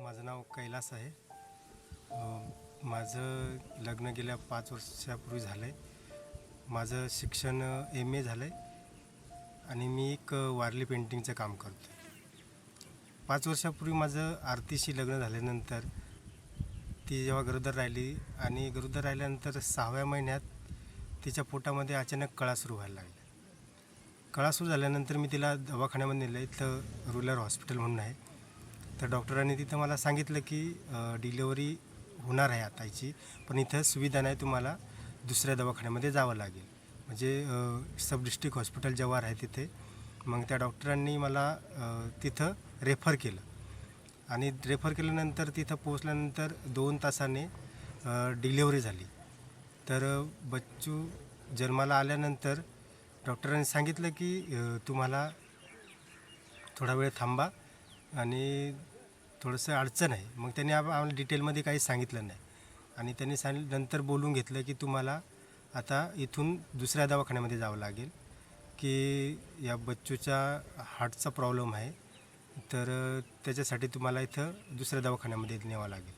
माझं नाव कैलास आहे. माझं लग्न गेल्या 5 वर्षापूर्वी झालं आहे. माझं शिक्षण MA झालं आहे आणि मी एक वारली पेंटिंगचं काम करतो. 5 वर्षापूर्वी माझं आरतीशी लग्न झाल्यानंतर ती जेव्हा गरोदर राहिली आणि गरोदर राहिल्यानंतर 6व्या महिन्यात तिच्या पोटामध्ये अचानक कळा सुरू व्हायला लागला. कळा सुरू झाल्यानंतर मी तिला दवाखान्यामध्ये नेलं. इथं रुरल हॉस्पिटल म्हणून आहे. तर डॉक्टरांनी तिथं मला सांगितलं की डिलेवरी होणार आहे आताची, पण इथं सुविधा नाही, तुम्हाला दुसऱ्या दवाखान्यामध्ये जावं लागेल. म्हणजे सब डिस्ट्रिक्ट हॉस्पिटल जव्हार आहे तिथे. मग त्या डॉक्टरांनी मला तिथं रेफर केलं आणि रेफर केल्यानंतर तिथं पोचल्यानंतर 2 तासाने डिलेवरी झाली. तर बच्चू जन्माला आल्यानंतर डॉक्टरांनी सांगितलं की तुम्हाला थोडा वेळ थांबा आणि थोडंसं अडचण आहे. मग त्यांनी आम्हाला डिटेलमध्ये काही सांगितलं नाही आणि त्यांनी नंतर बोलून घेतलं की तुम्हाला आता इथून दुसऱ्या दवाखान्यामध्ये जावं लागेल, की या बच्चूच्या हार्टचा प्रॉब्लेम आहे, तर त्याच्यासाठी तुम्हाला इथं दुसऱ्या दवाखान्यामध्ये न्यावं लागेल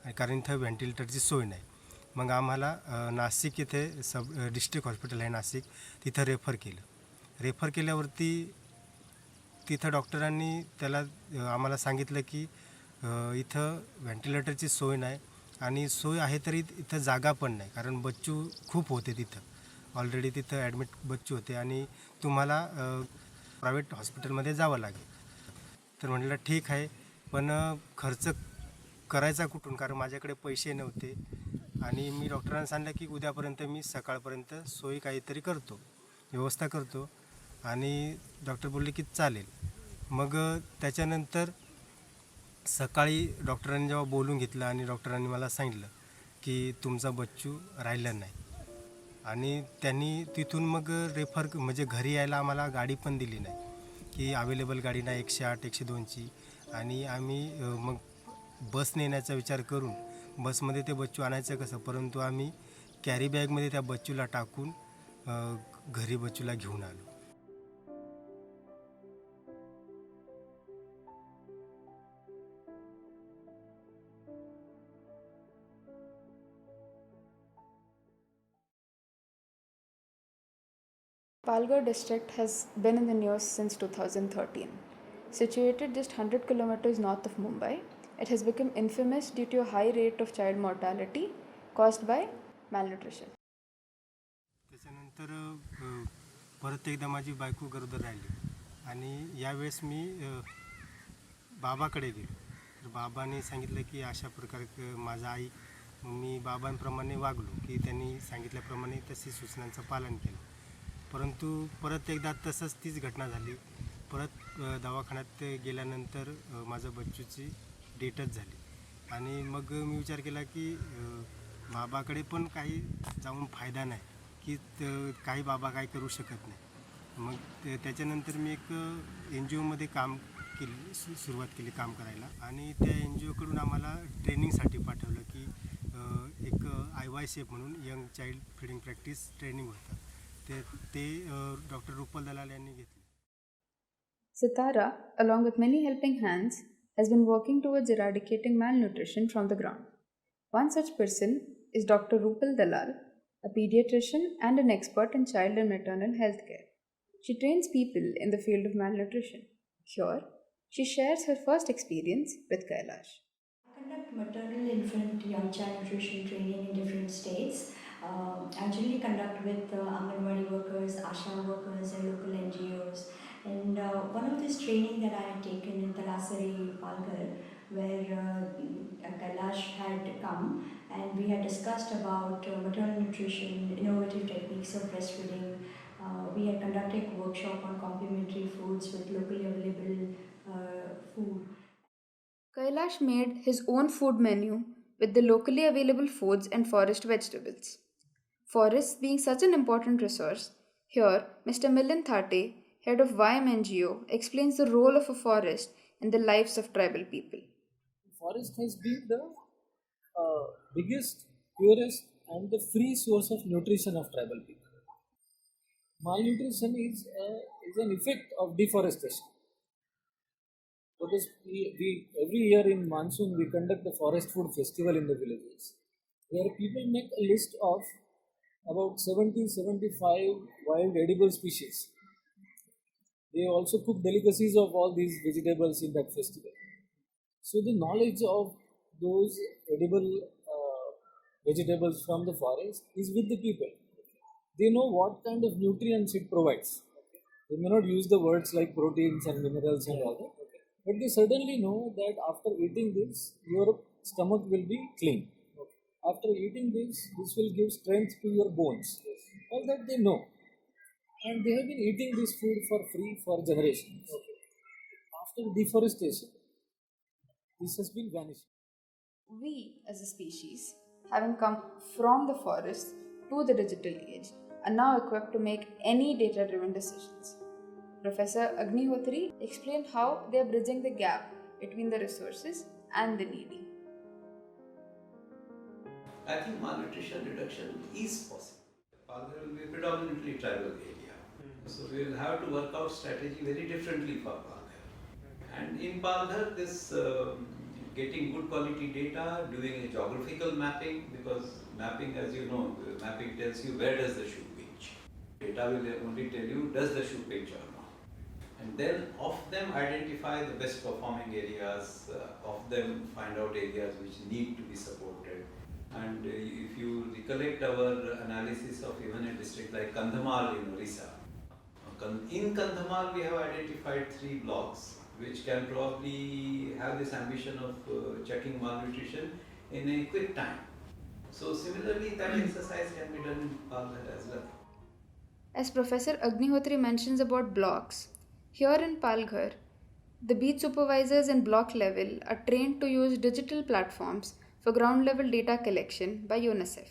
आणि कारण इथं व्हेंटिलेटरची सोय नाही. मग आम्हाला नाशिक इथे सब डिस्ट्रिक्ट हॉस्पिटल आहे नाशिक, तिथं रेफर केलं. रेफर केल्यावरती तिथं डॉक्टरांनी आम्हाला सांगितलं की इथं व्हेंटिलेटरची सोय नाही आणि सोय आहे तरी इथं जागा पण नाही, कारण बच्चू खूप होते तिथं. ऑलरेडी तिथं ॲडमिट बच्चू होते आणि तुम्हाला प्रायव्हेट हॉस्पिटलमध्ये जावं लागेल. तर म्हटलं ठीक आहे, पण खर्च करायचा कुठून, कारण माझ्याकडे पैसे नव्हते आणि मी डॉक्टरांना सांगितलं की उद्यापर्यंत मी सकाळपर्यंत सोय काहीतरी करतो, व्यवस्था करतो आणि डॉक्टर बोलले की चालेल. मग त्याच्यानंतर सकाळी डॉक्टरांनी जेव्हा बोलून घेतलं आणि डॉक्टरांनी मला सांगितलं की तुमचा बच्चू राहिला नाही आणि त्यांनी तिथून मग रेफर म्हणजे घरी यायला आम्हाला गाडी पण दिली नाही, की अवेलेबल गाडी नाही 108 102ची. आणि आम्ही मग बस नेण्याचा विचार करून बसमध्ये ते बच्चू आणायचं कसं, परंतु आम्ही कॅरी बॅगमध्ये त्या बच्चूला टाकून घरी बच्चूला घेऊन आलो. Palghar district has been in the news since 2013. Situated just 100 kilometers north of Mumbai, it has become infamous due to a high rate of child mortality caused by malnutrition. त्याच्यानंतर परत एकदा माझी बायको गरोदर राहिली आणि यावेळेस मी बाबाकडे गेलो. तर बाबांनी सांगितलं की अशा प्रकारे माझा आई, मग मी बाबांप्रमाणे वागलो की त्यांनी सांगितल्याप्रमाणे तशी सूचनांचं पालन केलं. परंतु परत एकदा तसंच तीच घटना झाली. परत दवाखान्यात गेल्यानंतर माझं बच्चूची डेटच झाली आणि मग मी विचार केला की बाबाकडे पण काही जाऊन फायदा नाही, की काही बाबा काय करू शकत नाही. मग त्याच्यानंतर मी एक NGOमध्ये काम सुरुवात केली काम करायला आणि त्या NGOकडून आम्हाला ट्रेनिंगसाठी पाठवलं की एक IYCF म्हणून young child feeding practice training होतं. ते डॉक्टर रुपल दलाल यांनी घेतलं. Sitara, along with many helping hands, has been working towards eradicating malnutrition from the ground. One such person is Dr. Rupal Dalal, a pediatrician and an expert in child and maternal health care. She trains people in the field of malnutrition. Here, she shares her first experience with Kailash. I conduct maternal, infant, young child nutrition training in different states. I generally conduct with Anganwadi workers, ASHA workers, and local NGOs. And one of this training that I had taken in Talasari, Palghar, where Kailash had come, and we had discussed about maternal nutrition, innovative techniques of breastfeeding. We had conducted a workshop on complementary foods with locally available food. Kailash made his own food menu with the locally available foods and forest vegetables. Forests being such an important resource, here Mr. Milind Thate, head of YM NGO, explains the role of a forest in the lives of tribal people. Forest has been the biggest, purest, and the free source of nutrition of tribal people. Malnutrition is an effect of deforestation. because we every year in monsoon we conduct the forest food festival in the villages, where people make a list of about 70-75 wild edible species. They also cook delicacies of all these vegetables in that festival. So the knowledge of those edible vegetables from the forest is with the people. They know what kind of nutrients it provides. They may not use the words like proteins and minerals and all that, but they certainly know that after eating this, your stomach will be clean. After eating this will give strength to your bones. All that they know. And they have been eating this food for free for generations. After deforestation, this has been vanishing. We, as a species, having come from the forest to the digital age, are now equipped to make any data driven decisions. Professor Agnihotri explained how they are bridging the gap between the resources and the needy. I think malnutrition reduction is possible. Palghar will be predominantly tribal area. So we will have to work out strategy very differently for Palghar. And in Palghar, this getting good quality data, doing a geographical mapping, because mapping, as you know, mapping tells you where does the shoe pinch. Data will only tell you does the shoe pinch or not. And then of them identify the best performing areas, of them find out areas which need to be supported. And if you recollect our analysis of even a district like Kandhamal in Orissa, in Kandhamal we have identified 3 blocks which can probably have this ambition of checking malnutrition in a quick time. So similarly, that exercise can be done in Palghar as well. As Professor Agnihotri mentions about blocks, here in Palghar, the beat supervisors in block level are trained to use digital platforms for ground level data collection by UNICEF.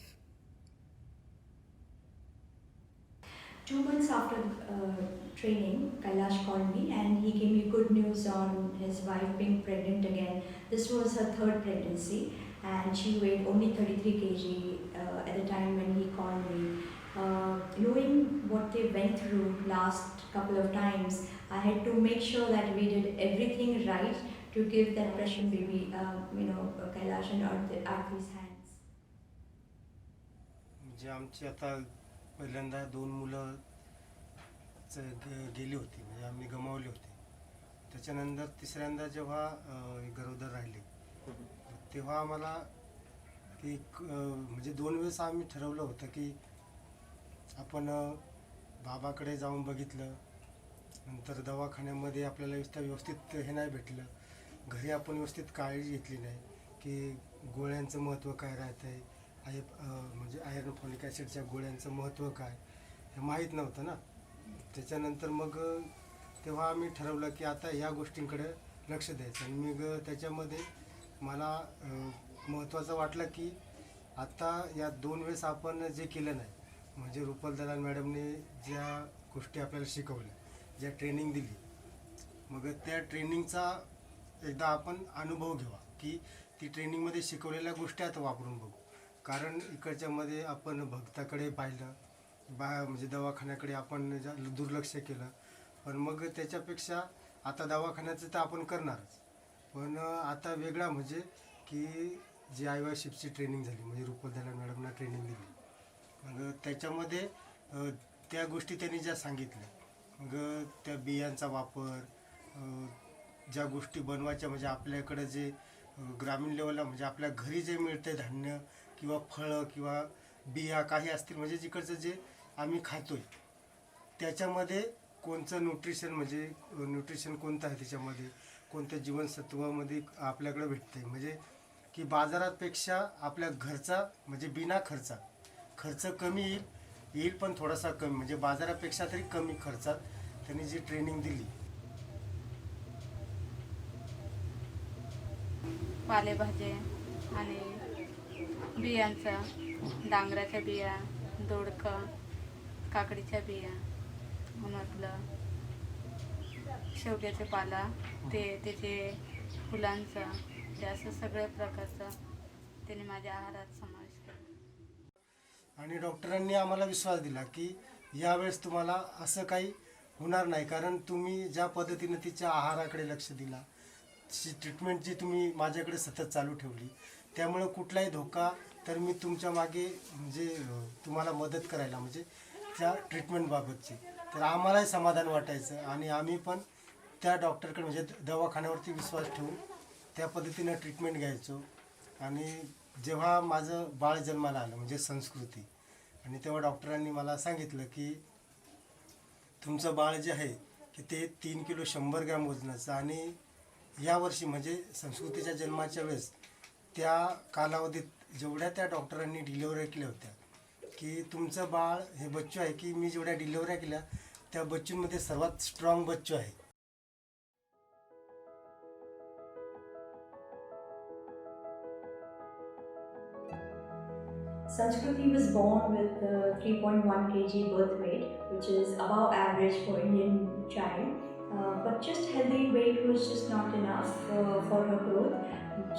2 months after training, Kailash called me and he gave me good news on his wife being pregnant again. This was her 3rd pregnancy and she weighed only 33 kg at the time when he called me. Knowing what they went through last couple of times, I had to make sure that we did everything right to give that precious baby, Kailash and Arthi's hands. म्हणजे आमची आता पहिल्यांदा 2 मुलं गेली होती, म्हणजे आम्ही गमावली होती. त्याच्यानंतर तिसऱ्यांदा जेव्हा गरोदर राहिली तेव्हा आम्हाला की म्हणजे 2 वेळेस आम्ही ठरवलं होतं की आपण बाबाकडे जाऊन बघितलं, नंतर दवाखान्यामध्ये आपल्याला व्यवस्थित हे नाही भेटलं, घरी आपण व्यवस्थित काळजी घेतली नाही की गोळ्यांचं महत्त्व काय राहतं आहे, म्हणजे आयर्न फॉलिक ॲसिडच्या गोळ्यांचं महत्त्व काय हे माहीत नव्हतं ना. त्याच्यानंतर मग तेव्हा आम्ही ठरवलं की आता ह्या गोष्टींकडे लक्ष द्यायचं. आणि मग त्याच्यामध्ये मला महत्त्वाचं वाटलं की आता या 2 वेळेस आपण जे केलं नाही, म्हणजे रुपल दलाल मॅडमने ज्या गोष्टी आपल्याला शिकवल्या, ज्या ट्रेनिंग दिली, मग त्या ट्रेनिंगचा एकदा आपण अनुभव घ्यावा की ती ट्रेनिंगमध्ये शिकवलेल्या गोष्टी आता वापरून बघू. कारण इकडच्यामध्ये आपण भक्ताकडे पाहिलं, म्हणजे दवाखान्याकडे आपण दुर्लक्ष केलं, पण मग त्याच्यापेक्षा आता दवाखान्याचं तर आपण करणारच, पण आता वेगळा म्हणजे की जी आयवायशिपची ट्रेनिंग झाली, म्हणजे रुपल दलाल मॅडमना ट्रेनिंग दिली, मग त्याच्यामध्ये त्या गोष्टी त्यांनी ज्या सांगितल्या, मग त्या बियांचा वापर, ज्या गोष्टी बनवायच्या, म्हणजे आपल्याकडं जे ग्रामीण लेवलला म्हणजे आपल्या घरी जे मिळते धान्य किंवा फळं किंवा बिया काही असतील, म्हणजे जिकडचं जे आम्ही खातोय त्याच्यामध्ये कोणतं न्यूट्रिशन कोणतं आहे, त्याच्यामध्ये कोणत्या जीवनसत्वामध्ये आपल्याकडे भेटते, म्हणजे की बाजारापेक्षा आपल्या घरचा म्हणजे बिना खर्च कमी येईल पण थोडासा कमी, म्हणजे बाजारापेक्षा तरी कमी खर्चात त्यांनी जी ट्रेनिंग दिली. पालेभाज्या आणि बियांचा, डांगराच्या बिया, दोडका, काकडीच्या बिया, म्हटलं शेवग्याचे पाला, त्याचे फुलांचा, ते असं सगळ्या प्रकारचा त्याने माझ्या आहारात समावेश केला. आणि डॉक्टरांनी आम्हाला विश्वास दिला की यावेळेस तुम्हाला असं काही होणार नाही, कारण तुम्ही ज्या पद्धतीनं तिच्या आहाराकडे लक्ष दिला, ट्रीटमेंट जी तुम्ही माझ्याकडे सतत चालू ठेवली, त्यामुळं कुठलाही धोका तर मी तुमच्या मागे म्हणजे तुम्हाला मदत करायला म्हणजे त्या ट्रीटमेंटबाबतची तर आम्हालाही समाधान वाटायचं आणि आम्ही पण त्या डॉक्टरकडे म्हणजे दवाखान्यावरती विश्वास ठेवून त्या पद्धतीनं ट्रीटमेंट घ्यायचो. आणि जेव्हा माझं बाळ जन्माला आलं म्हणजे संस्कृती, आणि तेव्हा डॉक्टरांनी मला सांगितलं की तुमचं बाळ जे आहे की ते 3 किलो 100 ग्रॅम वजनाचं, आणि यावर्षी म्हणजे संस्कृतीच्या जन्माच्या वेळेस त्या कालावधीत जेवढ्या त्या डॉक्टरांनी डिलिव्हऱ्या केल्या होत्या की तुमचं बाळ हे बच्चू आहे की मी जेवढ्या डिलिव्हऱ्या केल्या त्या बच्चूंमध्ये सर्वात स्ट्रॉंग बच्चू आहे. Sanskriti was born with 3.1 kg birth weight, which is above average for Indian child. But just healthy weight was just not enough for her growth.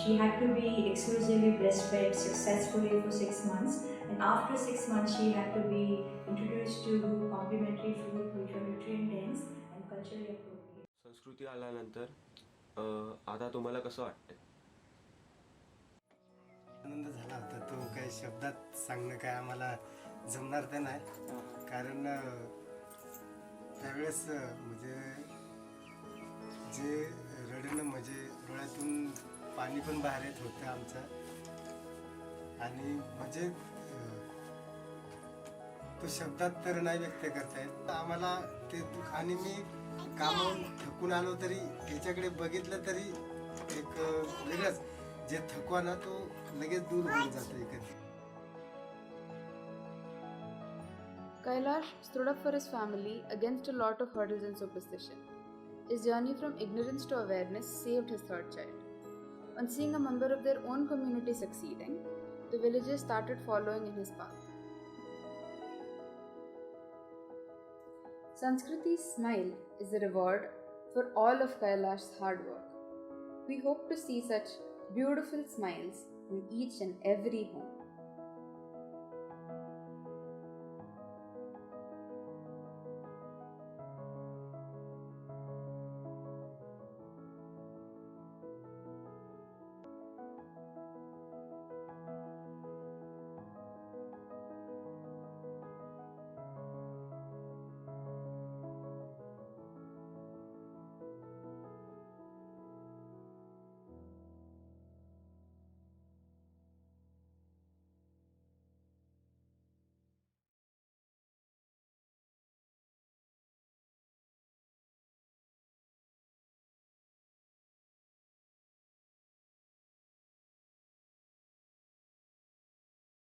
She had to be exclusively breastfed successfully for 6 months, and after 6 months, she had to be introduced to complementary food which were nutrient dense and culturally appropriate. संस्कृती आल्यानंतर आता तुम्हाला कसं वाटतंय? आनंद झाला होता तो काही शब्दात सांगणं काय आम्हाला जमणार तर नाही, कारण त्यावेळेस म्हणजे जे रडणं म्हणजे डोळ्यातून पाणी पण बाहेर येत होतं आमचं, आणि म्हणजे तो शब्दात तर नाही व्यक्त करता येत आम्हाला ते दुःख. आणि मी कामावून थकून आलो तरी त्याच्याकडे बघितलं तरी एक वेगळंच जे थकवा ना तो लगेच दूर होऊन जातो कधी. Kailash stood up for his family against a lot of hurdles and superstition. His journey from ignorance to awareness saved his third child. On seeing a member of their own community succeeding, the villagers started following in his path. Sanskriti's smile is the reward for all of Kailash's hard work. We hope to see such beautiful smiles in each and every home.